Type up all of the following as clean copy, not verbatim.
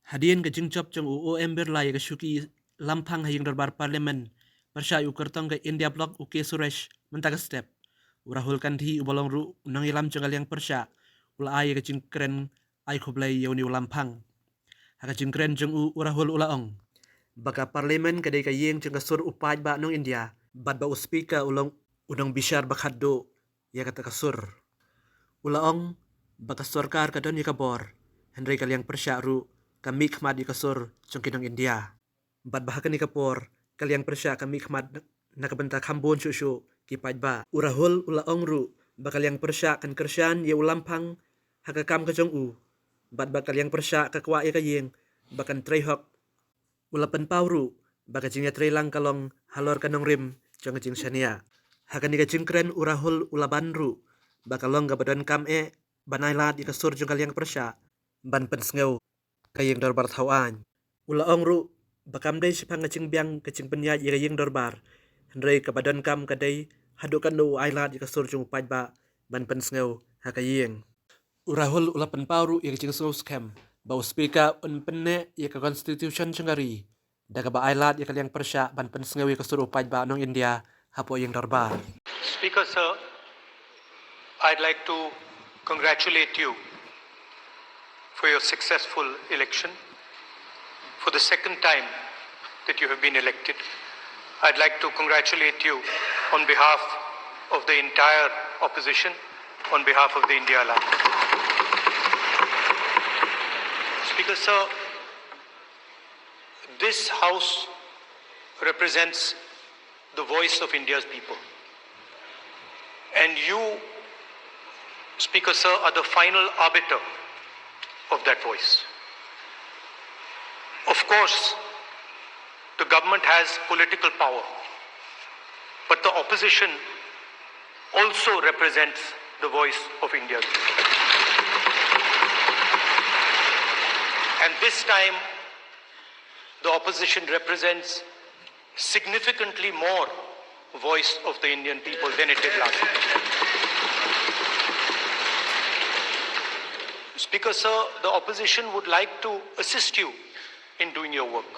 Hadian ke jingchop jong UOM berlai ke syuki lampang hayang darbar parlemen persya ukertong ke India Block uke Suresh mentaka step Rahul Kandhi ubolong ru unang ilam jong aliang persya ula ay ke jing Kren ay khoblai yauni ulampang haka jing Kren jong Rahul ulaong baka parlemen kadai ka yeng jong kasur upaj ba nong India bad ba uspika ulong unang bishar bakhaddo ya kata kasur ulaong baka sorkar kadon ya kabor Henry kaliang persya ru kami khmat di kasur jongkinong India. Bad bahakan ni kapor kaliang persya kami khmat nakabenta khambon shushu kipaj ba. Urahul ulaong ru bakaliang persya kan kersyan ye ulampang hakakam ka jong u. Bad bakaliang persya kakwa ye kayeng bakan trayhok ulapan pauru baka jingya traylang kalong halor kanong rim jong jing shania. Hakan ni kajing Kren urahul ulaban ru bakalong gabadan kam ban Ailad di kasur jong kaliang persya ban pensngeu Iingdorbar thawan ulaong ru bakam dai sipang ngacing biang kacing penyaj Iingdorbar hendrai kabadan kam kadai hadukan no Ailad di kasur jung paj ba ban pensngeu hakayeng urahul ulapan pauru ya kacing so scam bau speaker un penne ya ka constitution chungari daga ba Ailad ya kaliang persya ban pensngeu ya kasur upaj ba nong India hapo Iingdorbar. Speaker sir, I'd like to congratulate you for your successful election. For the second time that you have been elected, I'd like to congratulate you on behalf of the entire opposition, on behalf of the India Alliance. Speaker sir, this House represents the voice of India's people. And you, Speaker sir, are the final arbiter of that voice. Of course, the government has political power, but the opposition also represents the voice of India's people. And this time, the opposition represents significantly more voice of the Indian people than it did last time. Speaker sir, the opposition would like to assist you in doing your work.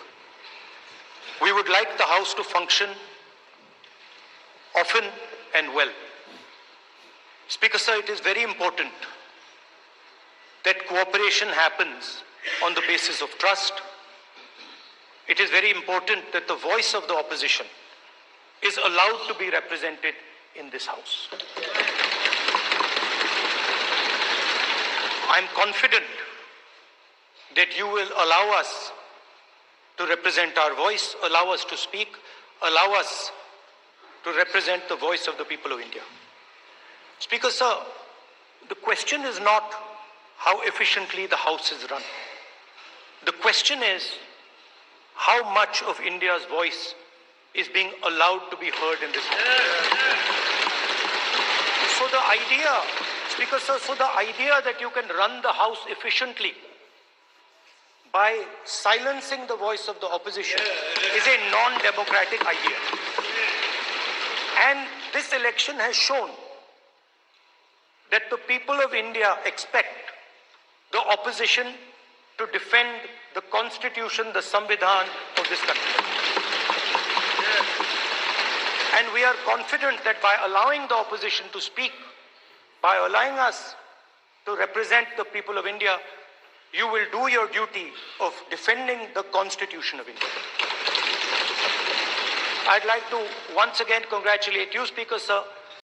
We would like the House to function often and well. Speaker sir, it is very important that cooperation happens on the basis of trust. It is very important that the voice of the opposition is allowed to be represented in this House. I am confident that you will allow us to represent our voice, allow us to speak, allow us to represent the voice of the people of India. Speaker sir, the question is not how efficiently the House is run. The question is how much of India's voice is being allowed to be heard in this House. So the idea, Speaker sir, the idea that you can run the House efficiently by silencing the voice of the opposition is a non-democratic idea. And this election has shown that the people of India expect the opposition to defend the constitution, the Samvidhan of this country. And we are confident that by allowing the opposition to speak, by allowing us to represent the people of India, you will do your duty of defending the Constitution of India. I'd like to once again congratulate you, Speaker sir,